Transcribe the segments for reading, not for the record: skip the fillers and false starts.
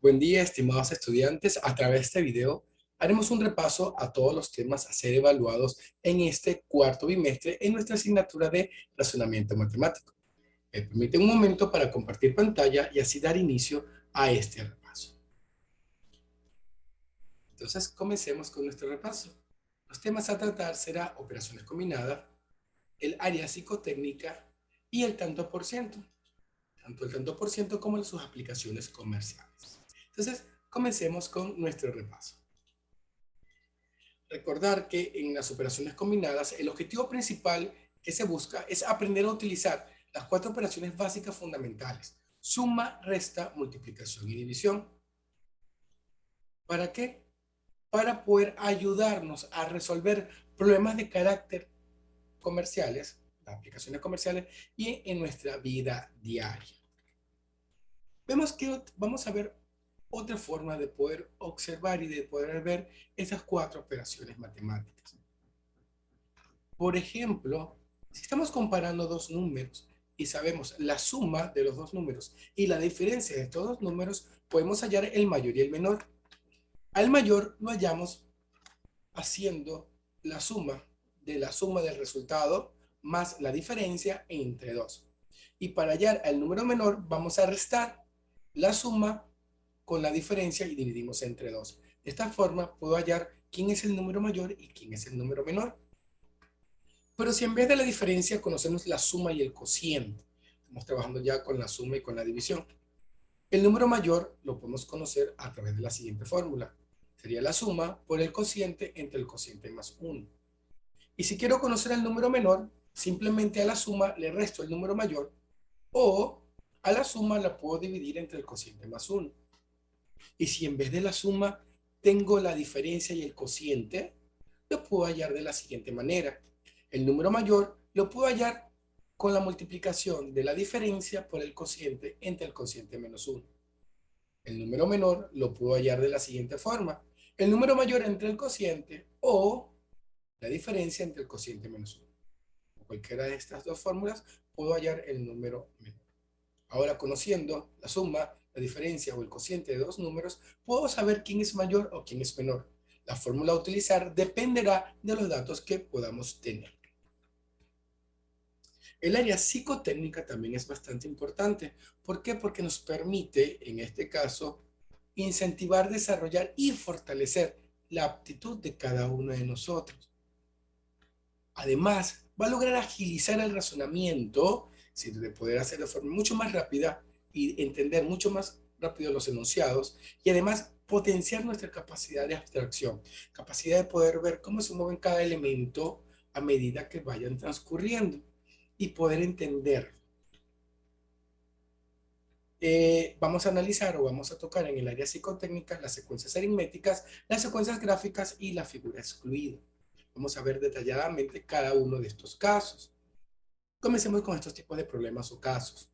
Buen día, estimados estudiantes. A través de este video haremos un repaso a todos los temas a ser evaluados en este cuarto bimestre en nuestra asignatura de razonamiento matemático. Me permite un momento para compartir pantalla y así dar inicio a este repaso. Entonces, comencemos con nuestro repaso. Los temas a tratar serán operaciones combinadas, el área psicotécnica y el tanto por ciento. Tanto el tanto por ciento como sus aplicaciones comerciales. Entonces, comencemos con nuestro repaso. Recordar que en las operaciones combinadas, el objetivo principal que se busca es aprender a utilizar las cuatro operaciones básicas fundamentales: suma, resta, multiplicación y división. ¿Para qué? Para poder ayudarnos a resolver problemas de carácter comerciales, las aplicaciones comerciales, y en nuestra vida diaria. Vemos que vamos a ver otra forma de poder observar y de poder ver esas cuatro operaciones matemáticas. Por ejemplo, si estamos comparando dos números y sabemos la suma de los dos números y la diferencia de estos dos números, podemos hallar el mayor y el menor. Al mayor lo hallamos haciendo la suma del resultado más la diferencia entre dos. Y para hallar al número menor vamos a restar la suma con la diferencia y dividimos entre 2. De esta forma puedo hallar quién es el número mayor y quién es el número menor. Pero si en vez de la diferencia conocemos la suma y el cociente, estamos trabajando ya con la suma y con la división. El número mayor lo podemos conocer a través de la siguiente fórmula. Sería la suma por el cociente entre el cociente más 1. Y si quiero conocer el número menor, simplemente a la suma le resto el número mayor, o a la suma la puedo dividir entre el cociente más 1. Y si en vez de la suma tengo la diferencia y el cociente, lo puedo hallar de la siguiente manera. El número mayor lo puedo hallar con la multiplicación de la diferencia por el cociente entre el cociente menos 1. El número menor lo puedo hallar de la siguiente forma. El número mayor entre el cociente o la diferencia entre el cociente menos 1. Con cualquiera de estas dos fórmulas puedo hallar el número menor. Ahora, conociendo la suma, la diferencia o el cociente de dos números, puedo saber quién es mayor o quién es menor. La fórmula a utilizar dependerá de los datos que podamos tener. El área psicotécnica también es bastante importante. ¿Por qué? Porque nos permite, en este caso, incentivar, desarrollar y fortalecer la aptitud de cada uno de nosotros. Además, va a lograr agilizar el razonamiento, de poder hacerlo de forma mucho más rápida y entender mucho más rápido los enunciados, y además potenciar nuestra capacidad de abstracción, capacidad de poder ver cómo se mueve cada elemento a medida que vayan transcurriendo y poder entender. Vamos a analizar o vamos a tocar en el área psicotécnica las secuencias aritméticas, las secuencias gráficas y la figura excluida. Vamos a ver detalladamente cada uno de estos casos. Comencemos con estos tipos de problemas o casos.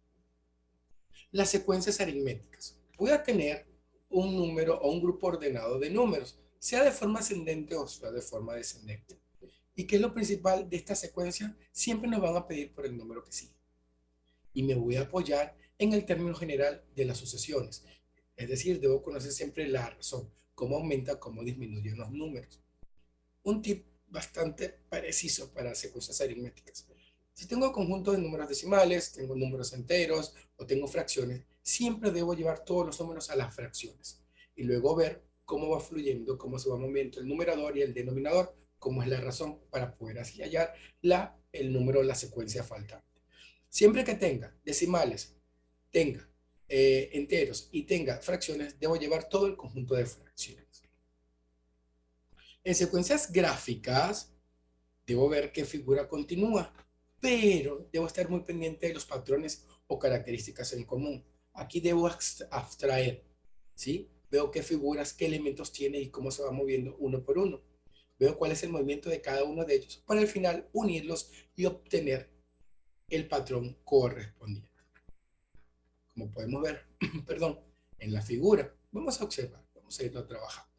Las secuencias aritméticas. Voy a tener un número o un grupo ordenado de números, sea de forma ascendente o sea de forma descendente. ¿Y qué es lo principal de esta secuencia? Siempre nos van a pedir por el número que sigue. Y me voy a apoyar en el término general de las sucesiones. Es decir, debo conocer siempre la razón, cómo aumenta, cómo disminuyen los números. Un tip bastante preciso para secuencias aritméticas. Si tengo conjuntos de números decimales, tengo números enteros o tengo fracciones, siempre debo llevar todos los números a las fracciones y luego ver cómo va fluyendo, cómo se va moviendo el numerador y el denominador, cómo es la razón para poder así hallar el número de la secuencia faltante. Siempre que tenga decimales, tenga enteros y tenga fracciones, debo llevar todo el conjunto de fracciones. En secuencias gráficas, debo ver qué figura continúa, pero debo estar muy pendiente de los patrones o características en común. Aquí debo abstraer, ¿sí? Veo qué figuras, qué elementos tiene y cómo se va moviendo uno por uno. Veo cuál es el movimiento de cada uno de ellos para al final unirlos y obtener el patrón correspondiente. Como podemos ver, perdón, en la figura, vamos a observar, vamos a irlo trabajando.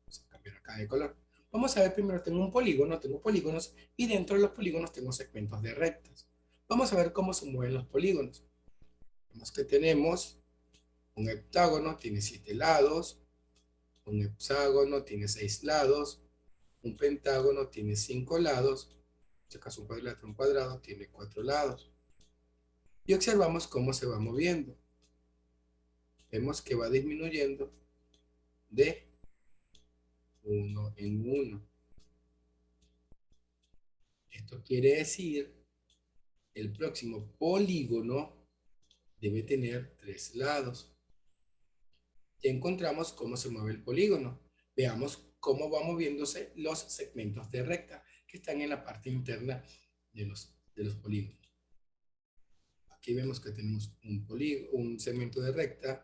Vamos a cambiar acá de color. Vamos a ver primero, tengo un polígono, tengo polígonos y dentro de los polígonos tengo segmentos de rectas. Vamos a ver cómo se mueven los polígonos. Vemos que tenemos Un heptágono tiene 7 lados, un hexágono tiene 6 lados, un pentágono tiene 5 lados, en este caso un cuadrado tiene 4 lados. Y observamos cómo se va moviendo. Vemos que va disminuyendo de uno en uno. Esto quiere decir el próximo polígono debe tener 3 lados. Ya encontramos cómo se mueve el polígono. Veamos cómo van moviéndose los segmentos de recta que están en la parte interna de los polígonos. Aquí vemos que tenemos un segmento de recta.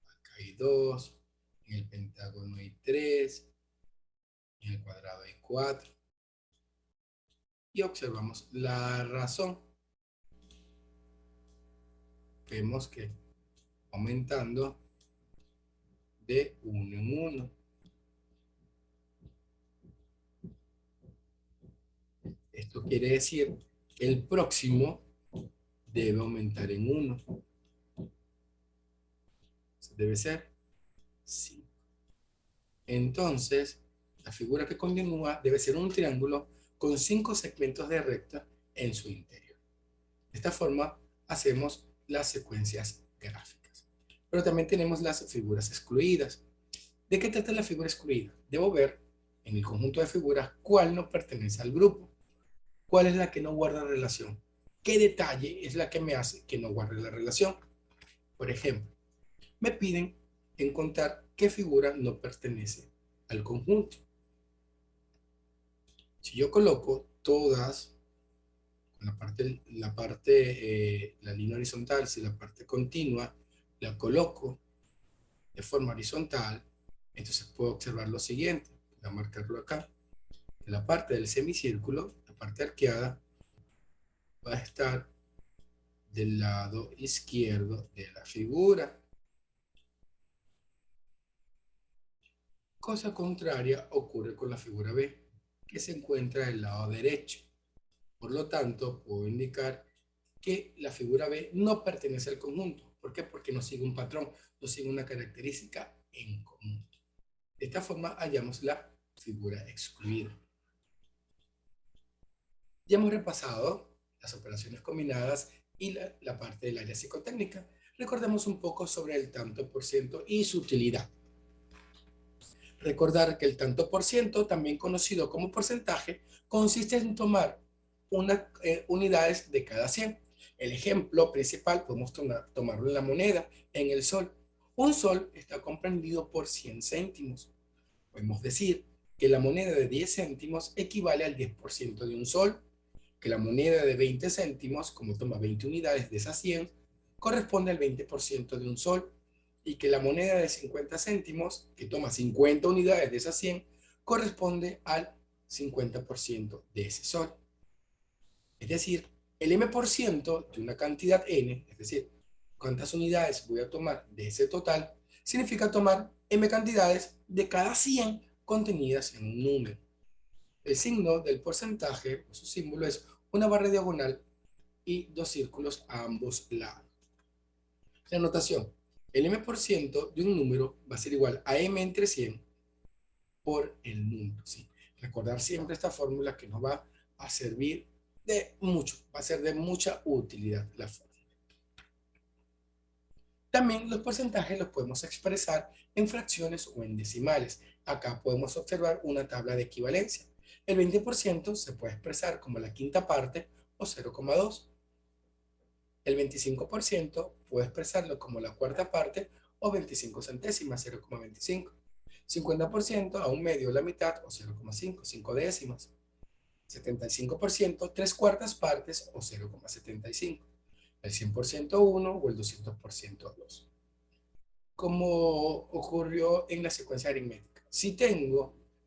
Acá hay 2. En el pentágono hay 3. En el cuadrado hay 4. Y observamos la razón. Vemos que aumentando de uno en uno. Esto quiere decir que el próximo debe aumentar en 1. Debe ser 5. Entonces, la figura que continúa debe ser un triángulo con 5 segmentos de recta en su interior. De esta forma, hacemos las secuencias gráficas. Pero también tenemos las figuras excluidas. ¿De qué trata la figura excluida? Debo ver en el conjunto de figuras cuál no pertenece al grupo, cuál es la que no guarda relación, qué detalle es la que me hace que no guarde la relación. Por ejemplo, me piden encontrar qué figura no pertenece al conjunto. Si yo coloco todas, la línea horizontal, si la parte continua la coloco de forma horizontal, entonces puedo observar lo siguiente. Voy a marcarlo acá. La parte del semicírculo, la parte arqueada, va a estar del lado izquierdo de la figura. Cosa contraria ocurre con la figura B, que se encuentra del lado derecho. Por lo tanto, puedo indicar que la figura B no pertenece al conjunto. ¿Por qué? Porque no sigue un patrón, no sigue una característica en común. De esta forma hallamos la figura excluida. Ya hemos repasado las operaciones combinadas y la parte del área psicotécnica. Recordemos un poco sobre el tanto por ciento y su utilidad. Recordar que el tanto por ciento, también conocido como porcentaje, consiste en tomar unidades de cada 100. El ejemplo principal podemos tomarlo en la moneda, en el sol. Un sol está comprendido por 100 céntimos. Podemos decir que la moneda de 10 céntimos equivale al 10% de un sol, que la moneda de 20 céntimos, como toma 20 unidades de esas 100, corresponde al 20% de un sol, y que la moneda de 50 céntimos, que toma 50 unidades de esas 100, corresponde al 50% de ese sol. Es decir, el m% de una cantidad n, es decir, cuántas unidades voy a tomar de ese total, significa tomar m cantidades de cada 100 contenidas en un número. El signo del porcentaje, su símbolo, es una barra diagonal y dos círculos a ambos lados. La notación: el m% de un número va a ser igual a m entre 100 por el número. ¿Sí? Recordar siempre esta fórmula que nos va a servir de mucho, va a ser de mucha utilidad la fórmula. También los porcentajes los podemos expresar en fracciones o en decimales. Acá podemos observar una tabla de equivalencia. El 20% se puede expresar como la quinta parte o 0,2. El 25% puede expresarlo como la cuarta parte o 25 centésimas, 0,25. 50% a un medio, la mitad o 0,5, 5 décimas. 75%, 3/4 partes o 0,75. El 100% 1 o el 200% 2. Como ocurrió en la secuencia aritmética. Si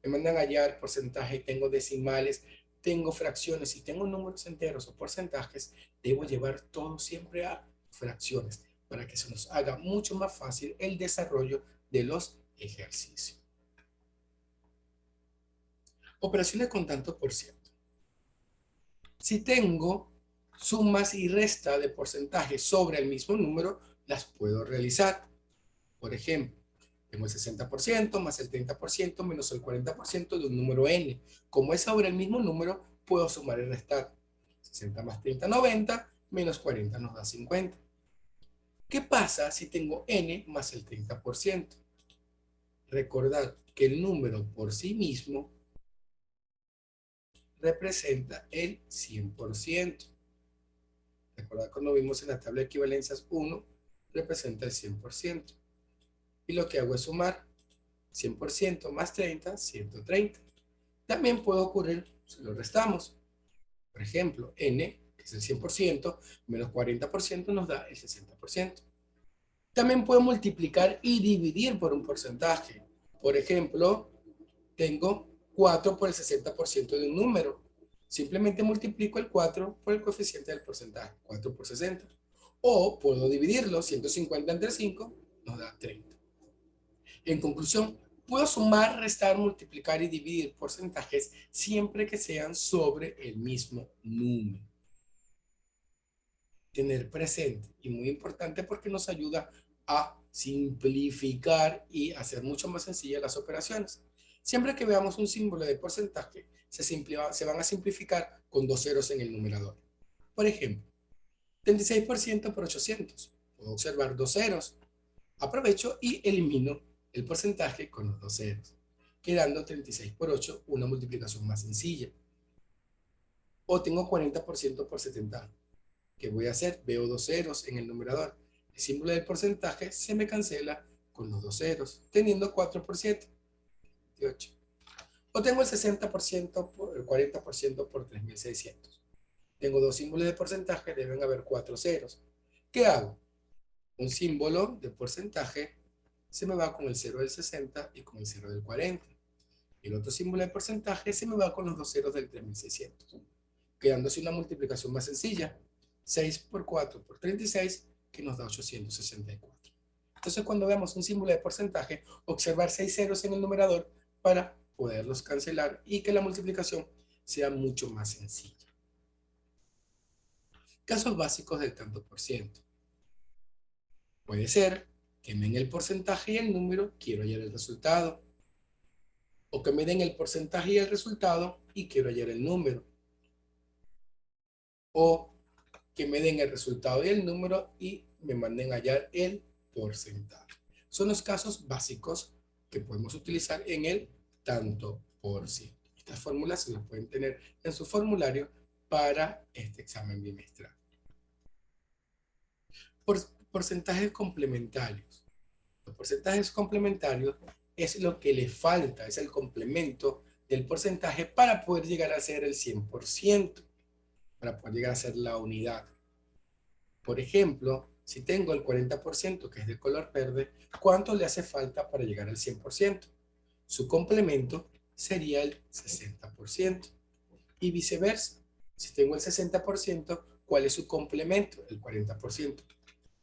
me mandan a hallar porcentaje, tengo decimales, tengo fracciones, si tengo números enteros o porcentajes, debo llevar todo siempre a fracciones para que se nos haga mucho más fácil el desarrollo de los ejercicios. Operaciones con tanto por ciento. Si tengo sumas y resta de porcentajes sobre el mismo número, las puedo realizar. Por ejemplo, tengo el 60% más el 30% menos el 40% de un número n. Como es ahora el mismo número, puedo sumar y restar. 60 más 30, 90, menos 40 nos da 50. ¿Qué pasa si tengo n más el 30%? Recordad que el número por sí mismo representa el 100%. Recordad cuando vimos en la tabla de equivalencias 1 representa el 100%. Y lo que hago es sumar 100% más 30, 130. También puede ocurrir si lo restamos. Por ejemplo, n, que es el 100%, menos 40% nos da el 60%. También puedo multiplicar y dividir por un porcentaje. Por ejemplo, tengo 4 por el 60% de un número. Simplemente multiplico el 4 por el coeficiente del porcentaje, 4 por 60. O puedo dividirlo, 150 entre 5 nos da 30. En conclusión, puedo sumar, restar, multiplicar y dividir porcentajes siempre que sean sobre el mismo número. Tener presente, y muy importante porque nos ayuda a simplificar y hacer mucho más sencillas las operaciones. Siempre que veamos un símbolo de porcentaje, se van a simplificar con dos ceros en el numerador. Por ejemplo, 36% por 800. Puedo observar dos ceros. Aprovecho y elimino el porcentaje con los dos ceros, quedando 36 por 8, una multiplicación más sencilla. O tengo 40% por 70. ¿Qué voy a hacer? Veo dos ceros en el numerador. El símbolo del porcentaje se me cancela con los dos ceros, teniendo 4 por 7, 28. O tengo el 60% por el 40% por 3600. Tengo dos símbolos de porcentaje, deben haber cuatro ceros. ¿Qué hago? Un símbolo de porcentaje se me va con el 0 del 60 y con el 0 del 40. El otro símbolo de porcentaje se me va con los dos ceros del 3600, quedándose una multiplicación más sencilla. 6 por 4 por 36, que nos da 864. Entonces, cuando veamos un símbolo de porcentaje, observar 6 ceros en el numerador para poderlos cancelar y que la multiplicación sea mucho más sencilla. Casos básicos del tanto por ciento. Puede ser que me den el porcentaje y el número, quiero hallar el resultado. O que me den el porcentaje y el resultado y quiero hallar el número. O que me den el resultado y el número y me manden a hallar el porcentaje. Son los casos básicos que podemos utilizar en el tanto por ciento. Estas fórmulas se las pueden tener en su formulario para este examen bimestral. Porcentajes complementarios. Los porcentajes complementarios es lo que le falta, es el complemento del porcentaje para poder llegar a ser el 100%, para poder llegar a ser la unidad. Por ejemplo, si tengo el 40% que es de color verde, ¿cuánto le hace falta para llegar al 100%? Su complemento sería el 60%. Y viceversa, si tengo el 60%, ¿cuál es su complemento? El 40%.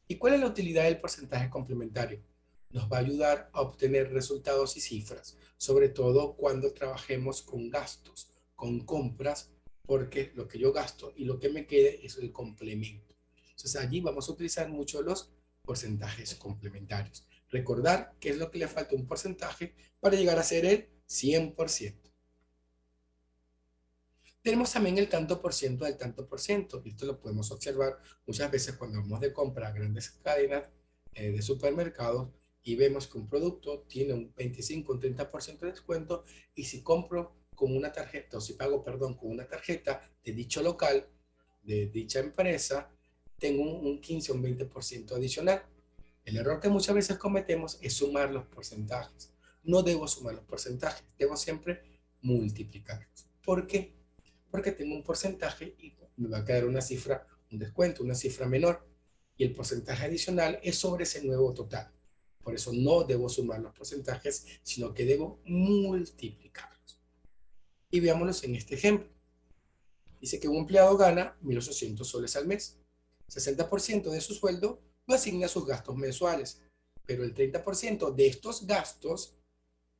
¿Y cuál es la utilidad del porcentaje complementario? Nos va a ayudar a obtener resultados y cifras, sobre todo cuando trabajemos con gastos, con compras, porque lo que yo gasto y lo que me quede es el complemento. Entonces allí vamos a utilizar mucho los porcentajes complementarios. Recordar qué es lo que le falta a un porcentaje para llegar a ser el 100%. Tenemos también el tanto por ciento del tanto por ciento. Esto lo podemos observar muchas veces cuando vamos de compra a grandes cadenas de supermercados y vemos que un producto tiene un 25 o un 30% de descuento y si compro con una tarjeta, o si pago, perdón, con una tarjeta de dicho local, de dicha empresa, tengo un 15 o un 20% adicional. El error que muchas veces cometemos es sumar los porcentajes. No debo sumar los porcentajes, debo siempre multiplicarlos. ¿Por qué? Porque tengo un porcentaje y me va a quedar una cifra, un descuento, una cifra menor. Y el porcentaje adicional es sobre ese nuevo total. Por eso no debo sumar los porcentajes, sino que debo multiplicarlos. Y veámoslos en este ejemplo. Dice que un empleado gana 1.800 soles al mes. 60% de su sueldo lo asigna a sus gastos mensuales, pero el 30% de estos gastos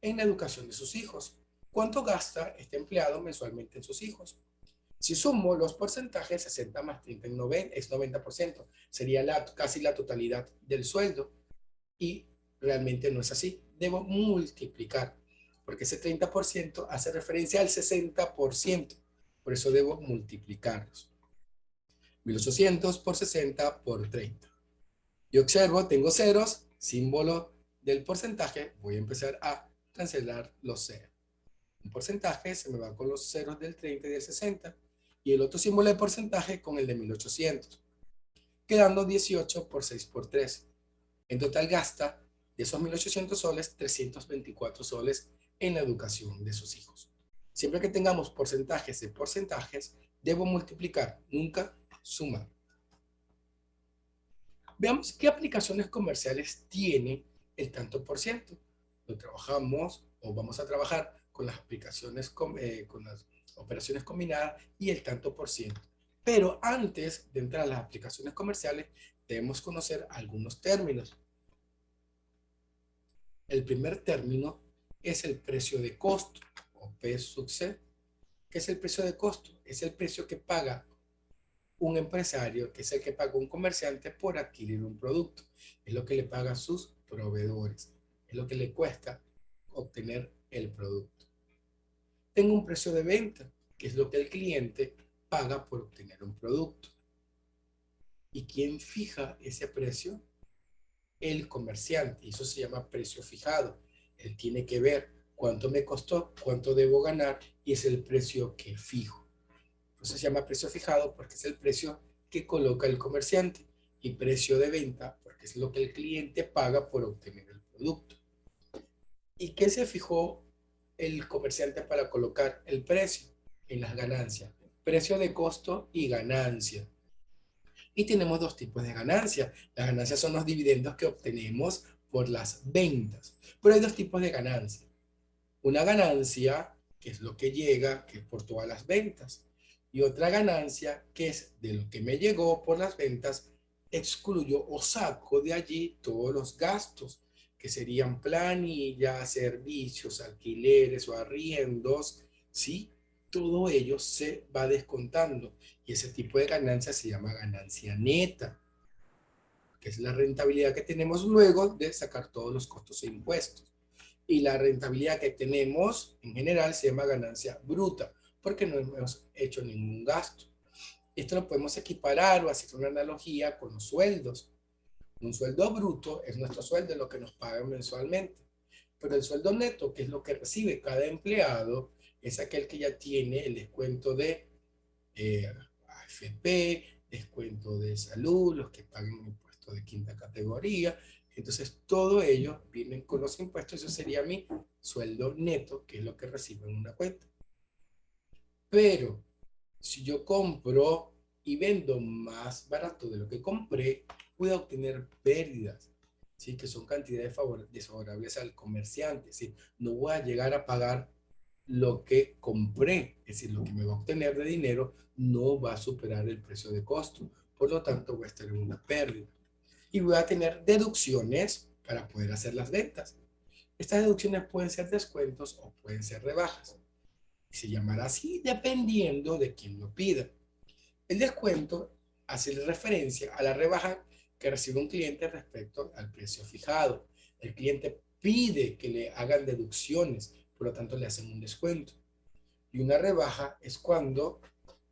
en la educación de sus hijos. ¿Cuánto gasta este empleado mensualmente en sus hijos? Si sumo los porcentajes, 60 más 30 es 90%. Sería casi la totalidad del sueldo. Y realmente no es así. Debo multiplicar, porque ese 30% hace referencia al 60%. Por eso debo multiplicarlos. 1800 por 60 por 30. Y observo, tengo ceros, símbolo del porcentaje. Voy a empezar a cancelar los ceros. Un porcentaje se me va con los ceros del 30 y del 60. Y el otro símbolo de porcentaje con el de 1800. Quedando 18 por 6 por 3. En total gasta de esos 1.800 soles, 324 soles en la educación de sus hijos. Siempre que tengamos porcentajes de porcentajes, debo multiplicar, nunca sumar. Veamos qué aplicaciones comerciales tiene el tanto por ciento. Lo trabajamos o vamos a trabajar con las aplicaciones, con las operaciones combinadas y el tanto por ciento. Pero antes de entrar a las aplicaciones comerciales, debemos conocer algunos términos. El primer término es el precio de costo, o P sub C. ¿Qué es el precio de costo? Es el precio que paga un empresario, que es el que paga un comerciante por adquirir un producto. Es lo que le paga a sus proveedores. Es lo que le cuesta obtener el producto. Tengo un precio de venta, que es lo que el cliente paga por obtener un producto. ¿Y quién fija ese precio? El comerciante, y eso se llama precio fijado. Él tiene que ver cuánto me costó, cuánto debo ganar, y es el precio que fijo. Eso se llama precio fijado porque es el precio que coloca el comerciante, y precio de venta porque es lo que el cliente paga por obtener el producto. ¿Y qué se fijó el comerciante para colocar el precio? En las ganancias. Precio de costo y ganancia. Y tenemos dos tipos de ganancias. Las ganancias son los dividendos que obtenemos por las ventas. Pero hay dos tipos de ganancias. Una ganancia, que es lo que llega, que es por todas las ventas. Y otra ganancia, que es de lo que me llegó por las ventas, excluyo o saco de allí todos los gastos, que serían planillas, servicios, alquileres o arriendos, ¿sí? Todo ello se va descontando. Y ese tipo de ganancia se llama ganancia neta, que es la rentabilidad que tenemos luego de sacar todos los costos e impuestos. Y la rentabilidad que tenemos en general se llama ganancia bruta, porque no hemos hecho ningún gasto. Esto lo podemos equiparar o hacer una analogía con los sueldos. Un sueldo bruto es nuestro sueldo, lo que nos pagan mensualmente. Pero el sueldo neto, que es lo que recibe cada empleado, es aquel que ya tiene el descuento de AFP, descuento de salud, los que pagan impuestos de quinta categoría. Entonces, todo ello viene con los impuestos. Eso sería mi sueldo neto, que es lo que recibo en una cuenta. Pero, si yo compro y vendo más barato de lo que compré, voy a obtener pérdidas, ¿sí? Que son cantidades desfavorables al comerciante, ¿sí? No voy a llegar a pagar lo que compré, es decir, lo que me va a obtener de dinero no va a superar el precio de costo. Por lo tanto, voy a estar en una pérdida. Y voy a tener deducciones para poder hacer las ventas. Estas deducciones pueden ser descuentos o pueden ser rebajas. Se llamará así dependiendo de quién lo pida. El descuento hace referencia a la rebaja que recibe un cliente respecto al precio fijado. El cliente pide que le hagan deducciones, por lo tanto le hacen un descuento. Y una rebaja es cuando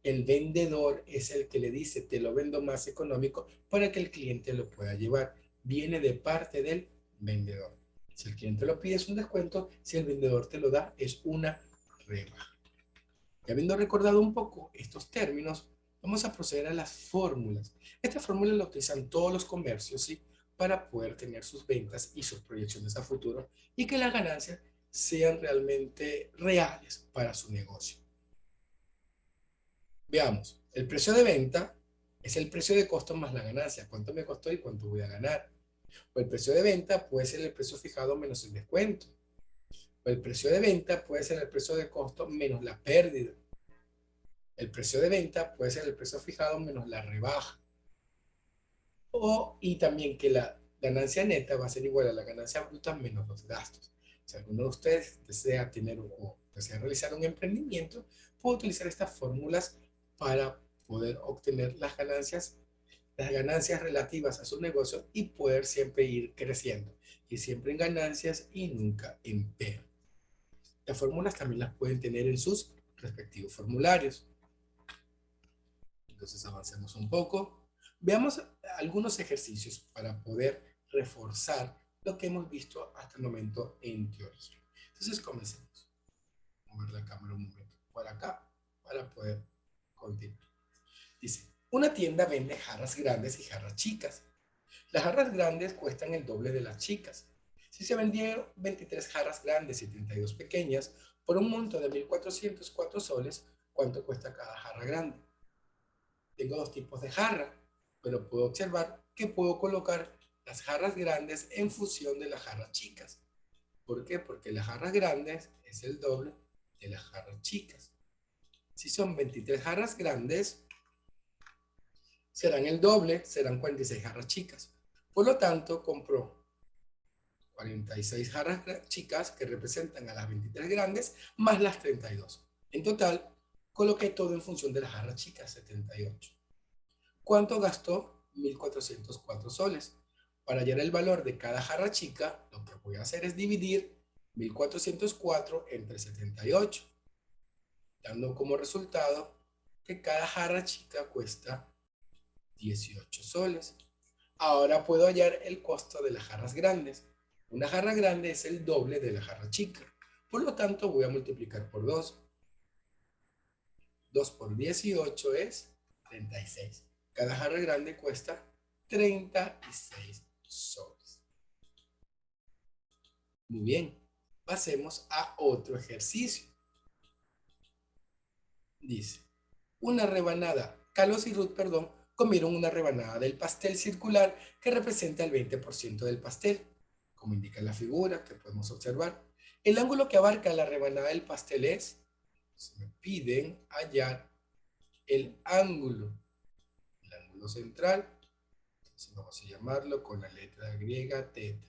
el vendedor es el que le dice, te lo vendo más económico para que el cliente lo pueda llevar. Viene de parte del vendedor. Si el cliente lo pide es un descuento, si el vendedor te lo da es una rebaja. Y habiendo recordado un poco estos términos, vamos a proceder a las fórmulas. Estas fórmulas las utilizan todos los comercios, ¿sí? Para poder tener sus ventas y sus proyecciones a futuro y que las ganancias sean realmente reales para su negocio. Veamos, el precio de venta es el precio de costo más la ganancia. ¿Cuánto me costó y cuánto voy a ganar? O el precio de venta puede ser el precio fijado menos el descuento. O el precio de venta puede ser el precio de costo menos la pérdida. El precio de venta puede ser el precio fijado menos la rebaja. Y también que la ganancia neta va a ser igual a la ganancia bruta menos los gastos. Si alguno de ustedes desea tener o desea realizar un emprendimiento, puede utilizar estas fórmulas para poder obtener las ganancias relativas a su negocio y poder siempre ir creciendo. Y siempre en ganancias y nunca en pérdida. Las fórmulas también las pueden tener en sus respectivos formularios. Entonces avancemos un poco. Veamos algunos ejercicios para poder reforzar lo que hemos visto hasta el momento en teoría. Entonces comencemos. Mover la cámara un momento por acá para poder continuar. Dice, una tienda vende jarras grandes y jarras chicas. Las jarras grandes cuestan el doble de las chicas. Si se vendieron 23 jarras grandes y 32 pequeñas por un monto de 1.404 soles, ¿cuánto cuesta cada jarra grande? Tengo dos tipos de jarra, pero puedo observar que puedo colocar las jarras grandes en función de las jarras chicas. ¿Por qué? Porque las jarras grandes es el doble de las jarras chicas. Si son 23 jarras grandes, serán el doble, serán 46 jarras chicas. Por lo tanto, compro 46 jarras chicas que representan a las 23 grandes más las 32. En total, coloqué todo en función de las jarras chicas, 78. ¿Cuánto gastó? 1.404 soles. Para hallar el valor de cada jarra chica, lo que voy a hacer es dividir 1.404 entre 78, dando como resultado que cada jarra chica cuesta 18 soles. Ahora puedo hallar el costo de las jarras grandes. Una jarra grande es el doble de la jarra chica. Por lo tanto, voy a multiplicar por 2. 2 por 18 es 36. Cada jarra grande cuesta 36 soles. Muy bien. Pasemos a otro ejercicio. Dice, Carlos y Ruth, comieron una rebanada del pastel circular que representa el 20% del pastel, como indica la figura que podemos observar. El ángulo que abarca la rebanada del pastel es, se me piden hallar el ángulo central, entonces vamos a llamarlo con la letra griega teta.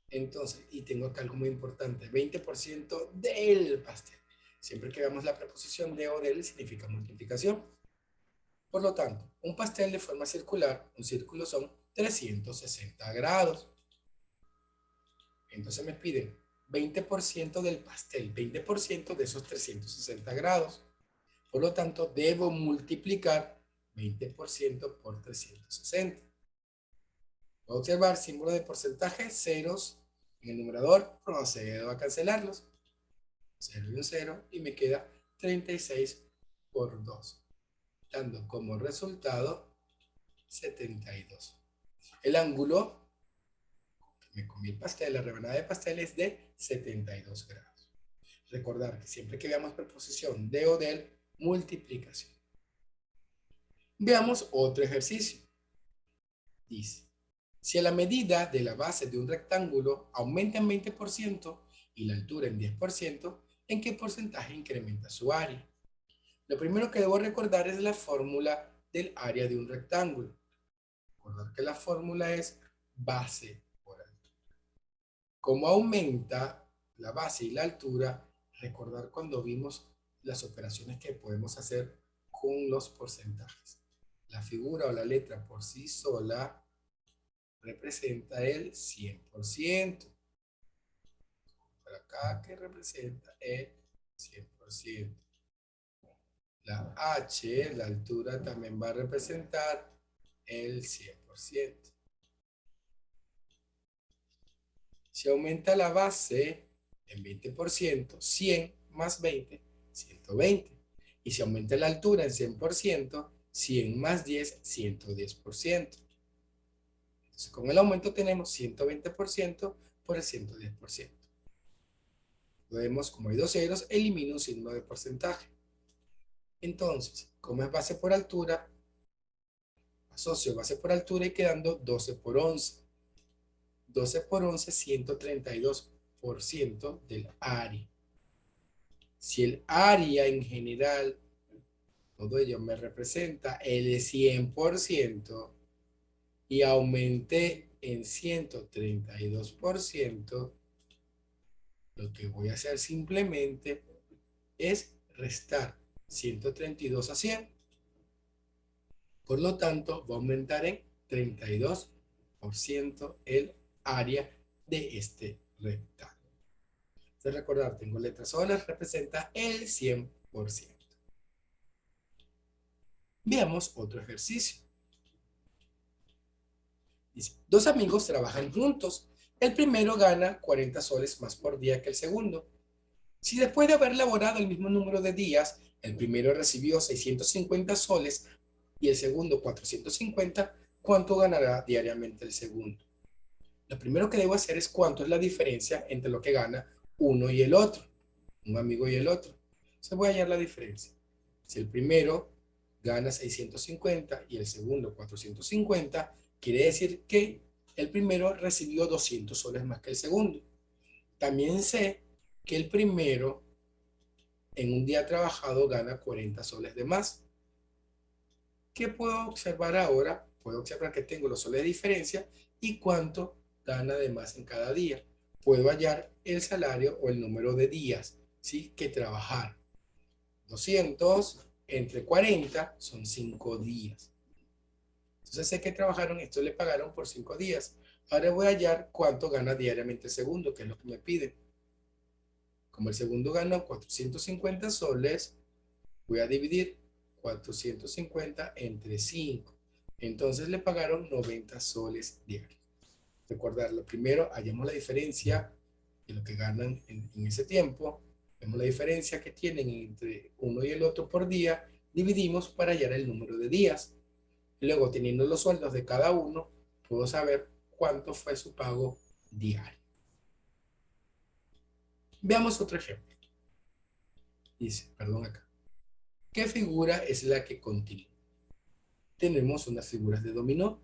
Entonces, y tengo acá algo muy importante, 20% del pastel. Siempre que veamos la preposición de o del significa multiplicación. Por lo tanto, un pastel de forma circular, un círculo son 360 grados. Entonces me piden 20% del pastel, 20% de esos 360 grados. Por lo tanto, debo multiplicar 20% por 360. Puedo observar símbolo de porcentaje, ceros en el numerador, procedo a cancelarlos. 0 y un 0 y me queda 36 por 2, dando como resultado 72. El ángulo que me comí el pastel, la rebanada de pastel es de 72 grados. Recordar que siempre que veamos preposición de o del, multiplicación. Veamos otro ejercicio. Dice, si a la medida de la base de un rectángulo aumenta en 20% y la altura en 10%, ¿en qué porcentaje incrementa su área? Lo primero que debo recordar es la fórmula del área de un rectángulo. Recordar que la fórmula es base por altura. Como aumenta la base y la altura, recordar cuando vimos las operaciones que podemos hacer con los porcentajes. La figura o la letra por sí sola representa el 100%. Por acá que representa el 100%. La H, la altura, también va a representar el 100%. Si aumenta la base en 20%, 100 más 20, 120. Y si aumenta la altura en 100%, 100 más 10, 110%. Entonces, con el aumento tenemos 120% por el 110%. Vemos como hay dos ceros, elimino un signo de porcentaje. Entonces, como es base por altura, asocio base por altura y quedando 12 por 11. 12 por 11, 132% del área. Si el área en general, todo ello me representa el 100% y aumenté en 132%, lo que voy a hacer simplemente es restar 132 a 100. Por lo tanto, va a aumentar en 32% el área de este rectángulo. De recordar, tengo letras solas, representa el 100%. Veamos otro ejercicio. Dice, dos amigos trabajan juntos. El primero gana 40 soles más por día que el segundo. Si después de haber laborado el mismo número de días, el primero recibió 650 soles y el segundo 450, ¿cuánto ganará diariamente el segundo? Lo primero que debo hacer es cuánto es la diferencia entre lo que gana uno y el otro, un amigo y el otro. Entonces voy a hallar la diferencia. Si el primero gana 650 y el segundo 450, quiere decir que el primero recibió 200 soles más que el segundo. También sé que el primero en un día trabajado gana 40 soles de más. ¿Qué puedo observar ahora? Puedo observar que tengo los soles de diferencia y cuánto gana de más en cada día. Puedo hallar el salario o el número de días, ¿sí?, que trabajar. 200 entre 40 son 5 días. Entonces sé que trabajaron, esto le pagaron por 5 días. Ahora voy a hallar cuánto gana diariamente el segundo, que es lo que me pide. Como el segundo ganó 450 soles, voy a dividir 450 entre 5. Entonces le pagaron 90 soles diarios. Recordar, lo primero, hallamos la diferencia de lo que ganan en ese tiempo. Vemos la diferencia que tienen entre uno y el otro por día. Dividimos para hallar el número de días. Luego, teniendo los sueldos de cada uno, puedo saber cuánto fue su pago diario. Veamos otro ejemplo. Dice, perdón acá. ¿Qué figura es la que continúa? Tenemos unas figuras de dominó.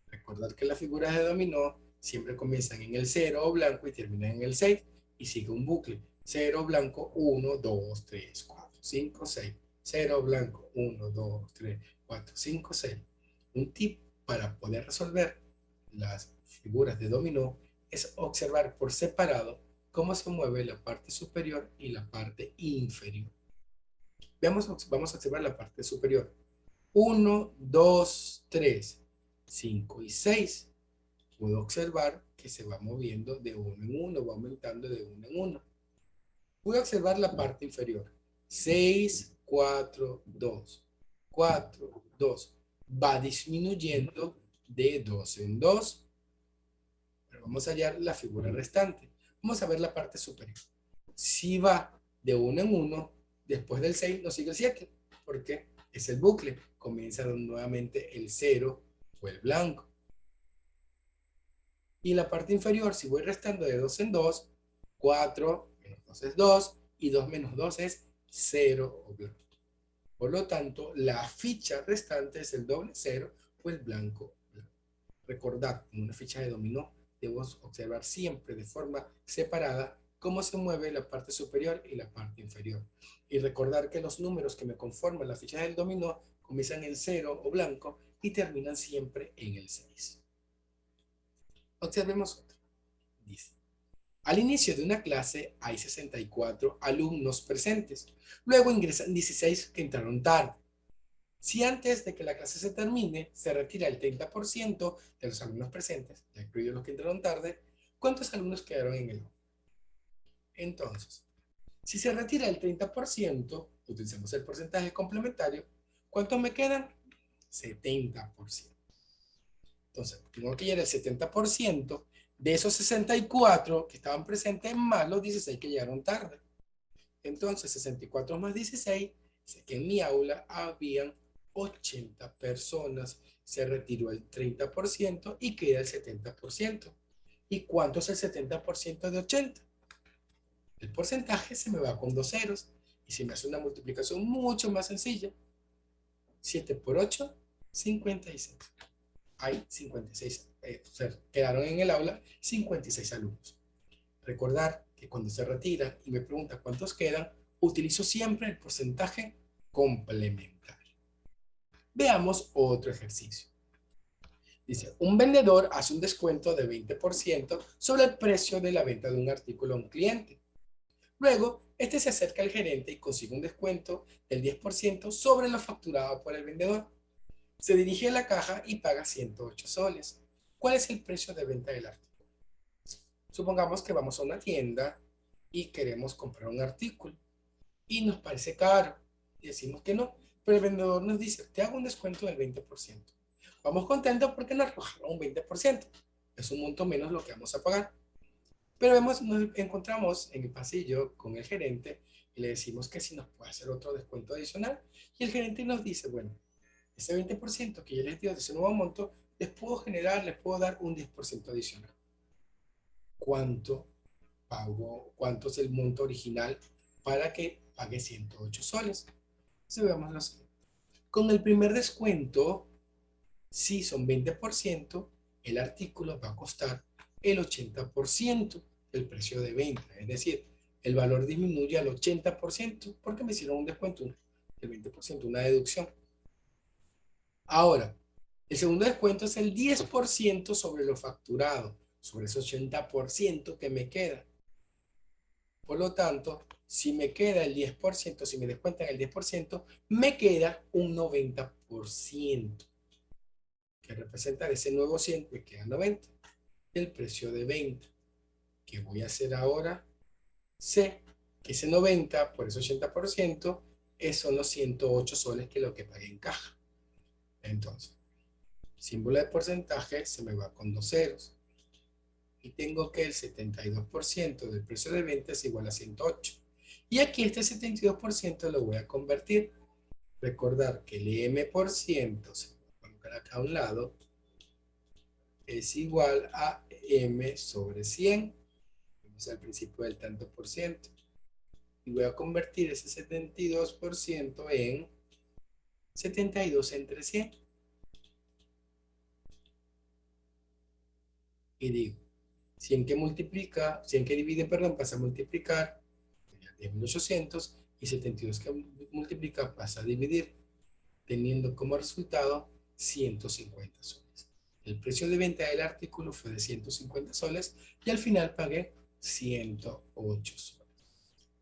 Recordad que las figuras de dominó siempre comienzan en el 0 o blanco y terminan en el 6 y sigue un bucle. 0 blanco, 1, 2, 3, 4, 5, 6. 0 blanco, 1, 2, 3, 4, 5, 6. Un tip para poder resolver las figuras de dominó es observar por separado cómo se mueve la parte superior y la parte inferior. Vamos a observar la parte superior. 1, 2, 3, 5 y 6. Puedo observar que se va moviendo de uno en uno, va aumentando de uno en uno. Voy a observar la parte inferior. 6, 4, 2. 4, 2. Va disminuyendo de 2 en 2. Pero vamos a hallar la figura restante. Vamos a ver la parte superior. Si va de 1 en 1, después del 6 nos sigue el 7. ¿Por qué? Es el bucle. Comienza nuevamente el 0 o el blanco. Y en la parte inferior, si voy restando de 2 en 2, 4 menos 2 es 2 y 2 menos 2 es 0 o blanco. Por lo tanto, la ficha restante es el doble 0 o el blanco. Recordad, en una ficha de dominó debemos observar siempre de forma separada cómo se mueve la parte superior y la parte inferior. Y recordar que los números que me conforman la ficha del dominó comienzan en 0 o blanco y terminan siempre en el 6. Observemos otro. Dice, al inicio de una clase hay 64 alumnos presentes. Luego ingresan 16 que entraron tarde. Si antes de que la clase se termine se retira el 30% de los alumnos presentes, ya incluidos los que entraron tarde, ¿cuántos alumnos quedaron en el aula? Entonces, si se retira el 30%, utilizamos el porcentaje complementario, ¿cuántos me quedan? 70%. Entonces, tengo que llegar al 70% de esos 64 que estaban presentes más los 16 que llegaron tarde. Entonces, 64 más 16, sé que en mi aula habían 80 personas. Se retiró el 30% y queda el 70%. ¿Y cuánto es el 70% de 80? El porcentaje se me va con dos ceros y se me hace una multiplicación mucho más sencilla. 7 por 8, 56. Hay 56, quedaron en el aula 56 alumnos. Recordar que cuando se retira y me pregunta cuántos quedan, utilizo siempre el porcentaje complementario. Veamos otro ejercicio. Dice, un vendedor hace un descuento de 20% sobre el precio de la venta de un artículo a un cliente. Luego, Este se acerca al gerente y consigue un descuento del 10% sobre lo facturado por el vendedor. Se dirige a la caja y paga 108 soles. ¿Cuál es el precio de venta del artículo? Supongamos que vamos a una tienda y queremos comprar un artículo y nos parece caro y decimos que no, pero el vendedor nos dice, te hago un descuento del 20%. Vamos contentos porque nos arrojaron un 20%. Es un monto menos lo que vamos a pagar. Pero nos encontramos en el pasillo con el gerente y le decimos que si nos puede hacer otro descuento adicional. Y el gerente nos dice, bueno, ese 20% que yo les dio de ese nuevo monto, les puedo dar un 10% adicional. ¿Cuánto pago? ¿Cuánto es el monto original para que pague 108 soles? Entonces veamos lo siguiente. Con el primer descuento, si son 20%, el artículo va a costar el 80% del precio de venta. Es decir, el valor disminuye al 80% porque me hicieron un descuento del 20%, una deducción. Ahora, el segundo descuento es el 10% sobre lo facturado, sobre ese 80% que me queda. Por lo tanto, si me queda el 10%, si me descuentan el 10%, me queda un 90%, que representa de ese nuevo 100, me queda 90. El precio de venta. ¿Qué voy a hacer ahora? Sé que ese 90 por ese 80% son los 108 soles que es lo que pagué en caja. Entonces, símbolo de porcentaje se me va con dos ceros. Y tengo que el 72% del precio de venta es igual a 108. Y aquí este 72% lo voy a convertir. Recordar que el M% se va a colocar acá a un lado, es igual a M sobre 100. Vamos al principio del tanto por ciento. Y voy a convertir ese 72% en 72 entre 100. Y digo, 100 que multiplica, 100 que divide, perdón, pasa a multiplicar 10.800 y 72 que multiplica pasa a dividir, teniendo como resultado 150 soles. El precio de venta del artículo fue de 150 soles y al final pagué 108 soles.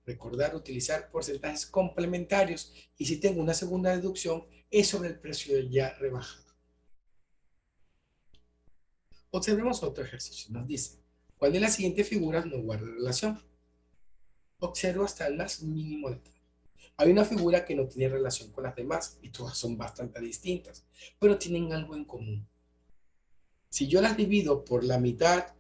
Recordar utilizar porcentajes complementarios y si tengo una segunda deducción es sobre el precio ya rebajado. Observemos otro ejercicio. Nos dice, ¿cuál de las siguientes figuras no guarda relación? Observo hasta el más mínimo detalle. Hay una figura que no tiene relación con las demás y todas son bastante distintas, pero tienen algo en común. Si yo las divido por la mitad,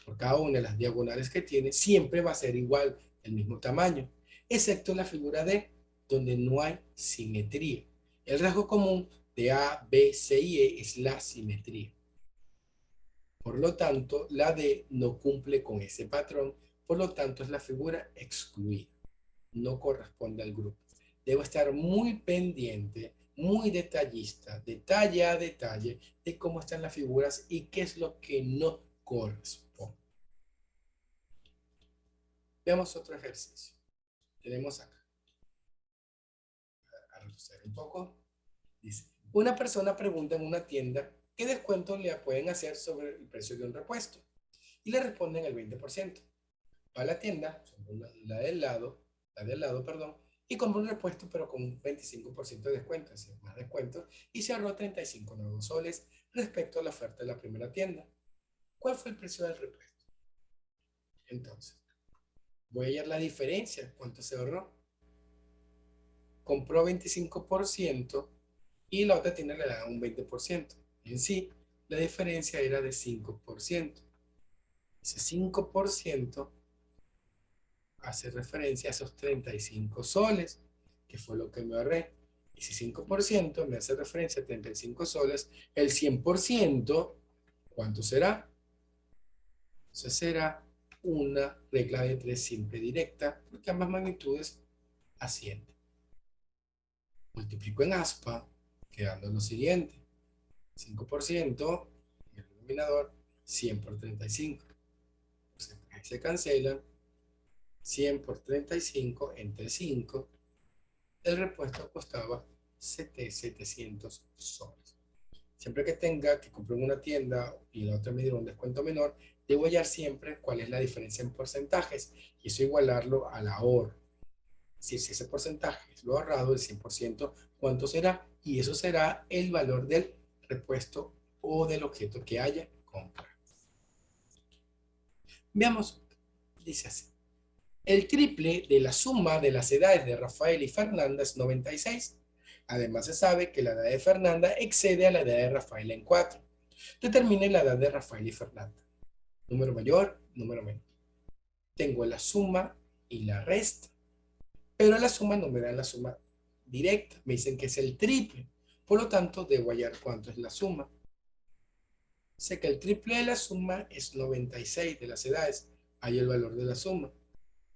por cada una de las diagonales que tiene, siempre va a ser igual, el mismo tamaño, excepto la figura D, donde no hay simetría. El rasgo común de A, B, C y E es la simetría. Por lo tanto, la D no cumple con ese patrón, por lo tanto es la figura excluida. No corresponde al grupo. Debo estar muy pendiente, muy detallista, detalle a detalle, de cómo están las figuras y qué es lo que no corresponde. Veamos otro ejercicio. Tenemos acá, a reducir un poco, dice, una persona pregunta en una tienda qué descuento le pueden hacer sobre el precio de un repuesto y le responden el 20%. Va a la tienda, la del lado, perdón, y compra un repuesto pero con un 25% de descuento, es decir, más descuento, y se ahorró 35 nuevos soles respecto a la oferta de la primera tienda. ¿Cuál fue el precio del repuesto? Entonces, voy a hallar la diferencia, cuánto se ahorró. Compró 25% y la otra tienda le da un 20%. En sí, la diferencia era de 5%. Ese 5% hace referencia a esos 35 soles, que fue lo que me ahorré. Y si 5% me hace referencia a 35 soles, el 100%, ¿cuánto será? Entonces será una regla de 3 simple directa, porque ambas magnitudes ascienden. Multiplico en aspa, quedando lo siguiente. 5% en el denominador, 100 por 35. Entonces, se cancelan. 100 por 35 entre 5. El repuesto costaba 700 soles. Siempre que tenga que comprar en una tienda y la otra me diera un descuento menor, debo hallar siempre cuál es la diferencia en porcentajes y eso igualarlo al ahorro. Si ese porcentaje es lo ahorrado, el 100%, ¿cuánto será? Y eso será el valor del repuesto o del objeto que haya comprado. Veamos, dice así. El triple de la suma de las edades de Rafael y Fernanda es 96. Además, se sabe que la edad de Fernanda excede a la edad de Rafael en 4. Determine la edad de Rafael y Fernanda. Número mayor, número menor. Tengo la suma y la resta, pero la suma no me da la suma directa. Me dicen que es el triple. Por lo tanto, debo hallar cuánto es la suma. Sé que el triple de la suma es 96 de las edades. Hay el valor de la suma.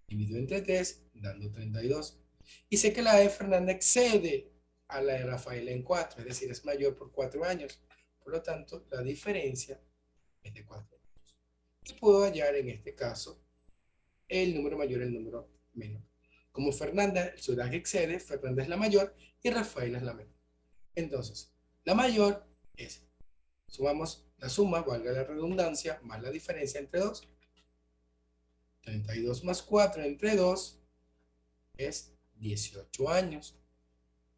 Divido entre 3, dando 32. Y sé que la de Fernanda excede a la de Rafael en 4, es decir, es mayor por 4 años. Por lo tanto, la diferencia es de 4 años. Y puedo hallar en este caso el número mayor y el número menor. Como Fernanda, su edad excede, Fernanda es la mayor y Rafael es la menor. Entonces, la mayor es, sumamos la suma, valga la redundancia, más la diferencia entre 2. 32 más 4 entre 2 es 18 años.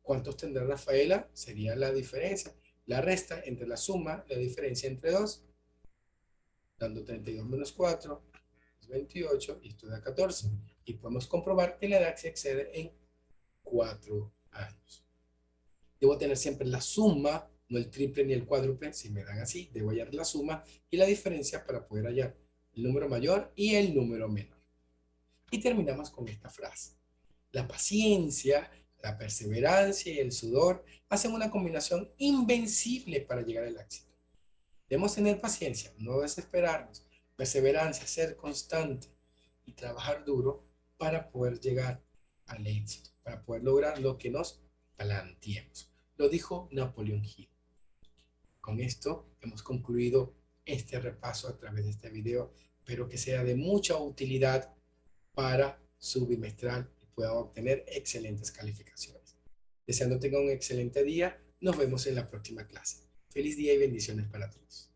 ¿Cuántos tendrá Rafaela? Sería la diferencia. La resta entre la suma, la diferencia entre 2, dando 32 menos 4, es 28 y esto da 14. Y podemos comprobar que la edad se excede en 4 años. Debo tener siempre la suma, no el triple ni el cuádruple. Si me dan así, debo hallar la suma y la diferencia para poder hallar el número mayor y el número menor. Y terminamos con esta frase. La paciencia, la perseverancia y el sudor hacen una combinación invencible para llegar al éxito. Debemos tener paciencia, no desesperarnos, perseverancia, ser constante y trabajar duro para poder llegar al éxito, para poder lograr lo que nos planteemos. Lo dijo Napoleón Hill. Con esto hemos concluido este repaso a través de este video. Espero que sea de mucha utilidad para su bimestral y puedan obtener excelentes calificaciones. Deseando tengan un excelente día, nos vemos en la próxima clase. Feliz día y bendiciones para todos.